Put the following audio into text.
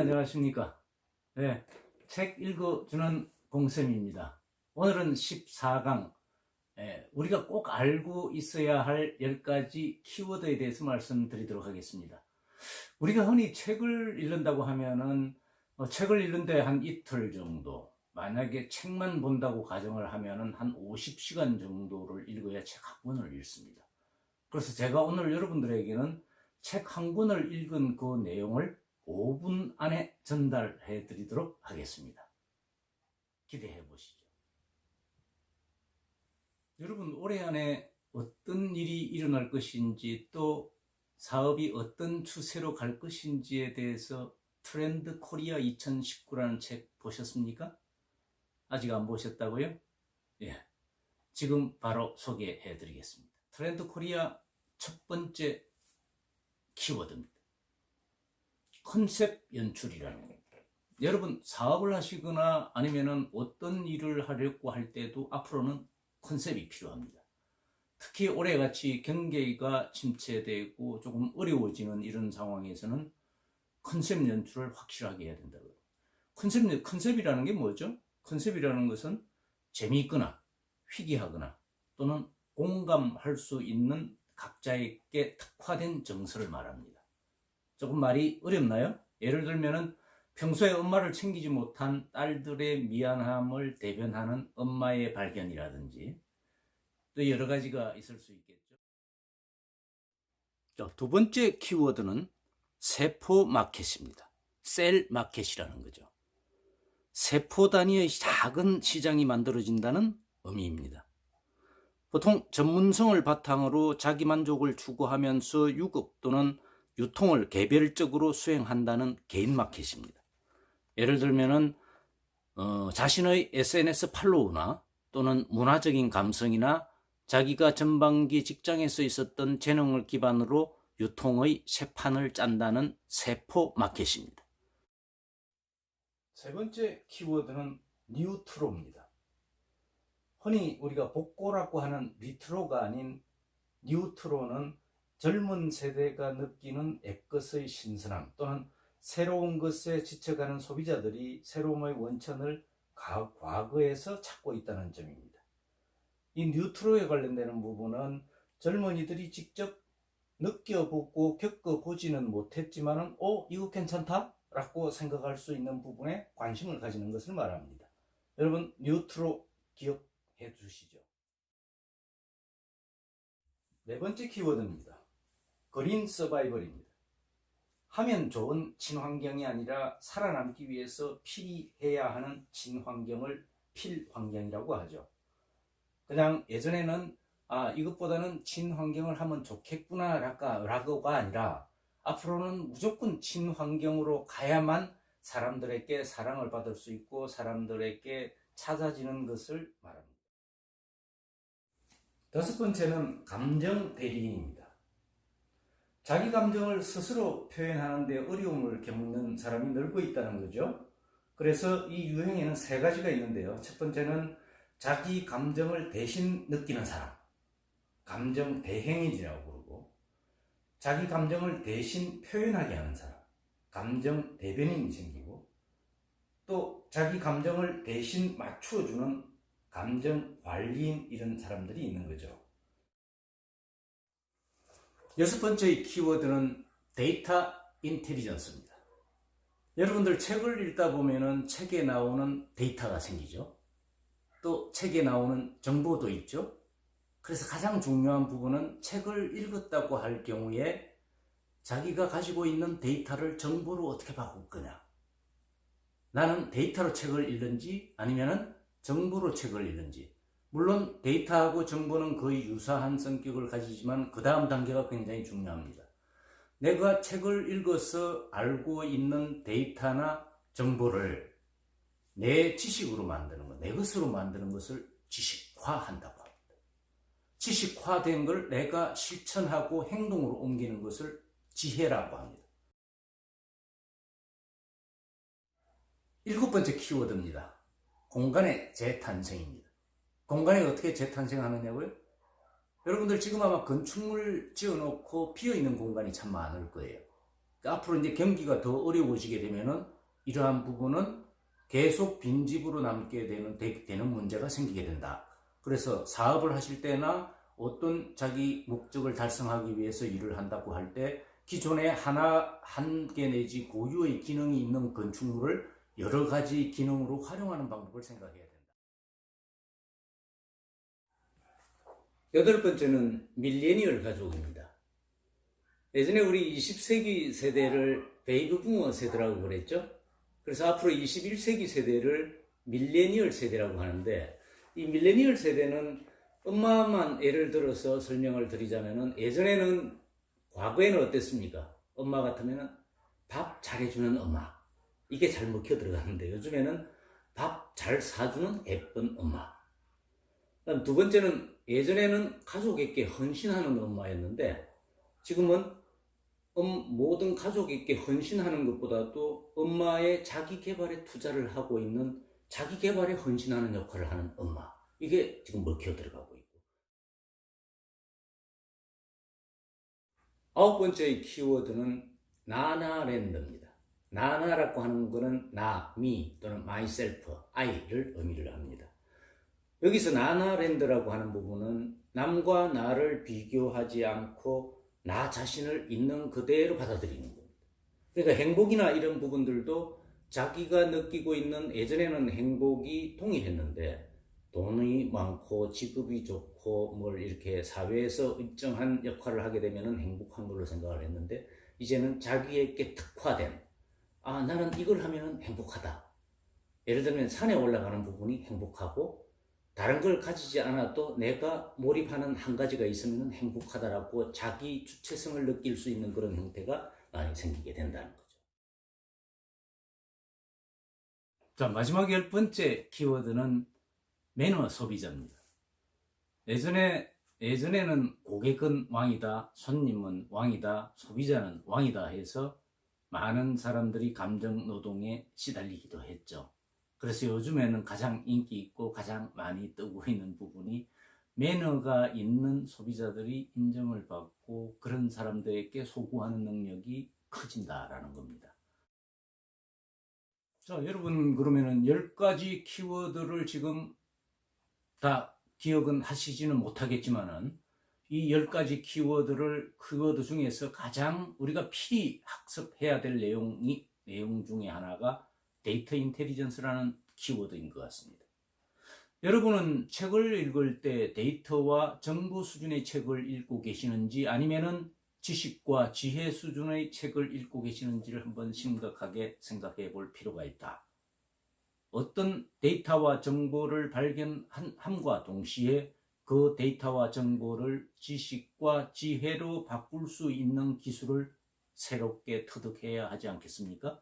안녕하십니까. 네, 책 읽어주는 공쌤입니다. 오늘은 14강, 우리가 꼭 알고 있어야 할 10가지 키워드에 대해서 말씀드리도록 하겠습니다. 우리가 흔히 책을 읽는다고 하면은, 책을 읽는데 한 이틀 정도, 만약에 책만 본다고 가정을 하면은 한 50시간 정도를 읽어야 책 한 권을 읽습니다. 그래서 제가 오늘 여러분들에게는 책 한 권을 읽은 그 내용을 5분 안에 전달해 드리도록 하겠습니다. 기대해 보시죠. 여러분, 올해 안에 어떤 일이 일어날 것인지, 또 사업이 어떤 추세로 갈 것인지에 대해서 트렌드 코리아 2019라는 책 보셨습니까? 아직 안 보셨다고요? 예, 지금 바로 소개해 드리겠습니다. 트렌드 코리아 첫 번째 키워드입니다. 컨셉 연출이라는 겁니다. 여러분, 사업을 하시거나 아니면은 어떤 일을 하려고 할 때도 앞으로는 컨셉이 필요합니다. 특히 올해같이 경기가 침체되고 조금 어려워지는 이런 상황에서는 컨셉 연출을 확실하게 해야 된다고요. 컨셉이라는 게 뭐죠? 컨셉이라는 것은 재미있거나 희귀하거나 또는 공감할 수 있는 각자에게 특화된 정서를 말합니다. 조금 말이 어렵나요? 예를 들면은 평소에 엄마를 챙기지 못한 딸들의 미안함을 대변하는 엄마의 발견이라든지, 또 여러 가지가 있을 수 있겠죠. 자, 두 번째 키워드는 세포 마켓입니다. 셀 마켓이라는 거죠. 세포 단위의 작은 시장이 만들어진다는 의미입니다. 보통 전문성을 바탕으로 자기 만족을 추구하면서 유급 또는 유통을 개별적으로 수행한다는 개인 마켓입니다. 예를 들면은 자신의 SNS 팔로우나 또는 문화적인 감성이나 자기가 전반기 직장에서 있었던 재능을 기반으로 유통의 새 판을 짠다는 세포 마켓입니다. 세 번째 키워드는 뉴트로입니다. 흔히 우리가 복고라고 하는 리트로가 아닌 뉴트로는 젊은 세대가 느끼는 옛것의 신선함 또는 새로운 것에 지쳐가는 소비자들이 새로움의 원천을 과거에서 찾고 있다는 점입니다. 이 뉴트로에 관련되는 부분은 젊은이들이 직접 느껴보고 겪어보지는 못했지만 이거 괜찮다? 라고 생각할 수 있는 부분에 관심을 가지는 것을 말합니다. 여러분, 뉴트로 기억해 주시죠. 네 번째 키워드입니다. 그린 서바이벌입니다. 하면 좋은 친환경이 아니라 살아남기 위해서 필히해야 하는 친환경을 필환경이라고 하죠. 그냥 예전에는 이것보다는 친환경을 하면 좋겠구나 라고가 아니라 앞으로는 무조건 친환경으로 가야만 사람들에게 사랑을 받을 수 있고 사람들에게 찾아지는 것을 말합니다. 다섯 번째는 감정 대리인입니다. 자기 감정을 스스로 표현하는 데 어려움을 겪는 사람이 늘고 있다는 거죠. 그래서 이 유행에는 세 가지가 있는데요. 첫 번째는 자기 감정을 대신 느끼는 사람, 감정 대행인이라고 부르고, 자기 감정을 대신 표현하게 하는 사람, 감정 대변인이 생기고, 또 자기 감정을 대신 맞춰주는 감정 관리인, 이런 사람들이 있는 거죠. 여섯 번째 키워드는 데이터 인텔리전스입니다. 여러분들 책을 읽다 보면은 책에 나오는 데이터가 생기죠. 또 책에 나오는 정보도 있죠. 그래서 가장 중요한 부분은 책을 읽었다고 할 경우에 자기가 가지고 있는 데이터를 정보로 어떻게 바꿀 거냐. 나는 데이터로 책을 읽는지 아니면은 정보로 책을 읽는지. 물론 데이터하고 정보는 거의 유사한 성격을 가지지만 그 다음 단계가 굉장히 중요합니다. 내가 책을 읽어서 알고 있는 데이터나 정보를 내 지식으로 만드는 것, 내 것으로 만드는 것을 지식화한다고 합니다. 지식화된 걸 내가 실천하고 행동으로 옮기는 것을 지혜라고 합니다. 일곱 번째 키워드입니다. 공간의 재탄생입니다. 공간이 어떻게 재탄생하느냐고요? 여러분들 지금 아마 건축물 지어놓고 비어있는 공간이 참 많을 거예요. 그러니까 앞으로 이제 경기가 더 어려워지게 되면은 이러한 부분은 계속 빈집으로 남게 되는 문제가 생기게 된다. 그래서 사업을 하실 때나 어떤 자기 목적을 달성하기 위해서 일을 한다고 할 때 기존에 한 개 내지 고유의 기능이 있는 건축물을 여러 가지 기능으로 활용하는 방법을 생각해야 된다. 여덟 번째는 밀레니얼 가족입니다. 예전에 우리 20세기 세대를 베이비 부머 세대라고 그랬죠. 그래서 앞으로 21세기 세대를 밀레니얼 세대라고 하는데, 이 밀레니얼 세대는 엄마만 예를 들어서 설명을 드리자면은, 예전에는 과거에는 어땠습니까? 엄마 같으면은 밥 잘해주는 엄마, 이게 잘 먹혀 들어가는데, 요즘에는 밥 잘 사주는 예쁜 엄마. 그다음 두 번째는, 예전에는 가족에게 헌신하는 엄마였는데 지금은 모든 가족에게 헌신하는 것보다도 엄마의 자기 개발에 투자를 하고 있는, 자기 개발에 헌신하는 역할을 하는 엄마, 이게 지금 먹혀 들어가고 있고. 아홉 번째의 키워드는 나나랜드입니다. 나나라고 하는 것은 나, me 또는 myself, I를 의미를 합니다. 여기서 나나랜드라고 하는 부분은 남과 나를 비교하지 않고 나 자신을 있는 그대로 받아들이는 겁니다. 그러니까 행복이나 이런 부분들도 자기가 느끼고 있는, 예전에는 행복이 동일했는데 돈이 많고 직급이 좋고 뭘 이렇게 사회에서 일정한 역할을 하게 되면 행복한 걸로 생각을 했는데, 이제는 자기에게 특화된, 나는 이걸 하면 행복하다. 예를 들면 산에 올라가는 부분이 행복하고, 다른 걸 가지지 않아도 내가 몰입하는 한 가지가 있으면 행복하다라고 자기 주체성을 느낄 수 있는 그런 형태가 많이 생기게 된다는 거죠. 자, 마지막 10번째 키워드는 매너 소비자입니다. 예전에는 고객은 왕이다, 손님은 왕이다, 소비자는 왕이다 해서 많은 사람들이 감정 노동에 시달리기도 했죠. 그래서 요즘에는 가장 인기 있고 가장 많이 뜨고 있는 부분이, 매너가 있는 소비자들이 인정을 받고 그런 사람들에게 소구하는 능력이 커진다라는 겁니다. 자, 여러분, 그러면은 10가지 키워드를 지금 다 기억은 하시지는 못하겠지만은, 이 10가지 키워드 중에서 가장 우리가 필히 학습해야 될 내용 중에 하나가 데이터 인텔리전스라는 키워드인 것 같습니다. 여러분은 책을 읽을 때 데이터와 정보 수준의 책을 읽고 계시는지, 아니면은 지식과 지혜 수준의 책을 읽고 계시는지를 한번 심각하게 생각해 볼 필요가 있다. 어떤 데이터와 정보를 발견함과 동시에 그 데이터와 정보를 지식과 지혜로 바꿀 수 있는 기술을 새롭게 터득해야 하지 않겠습니까?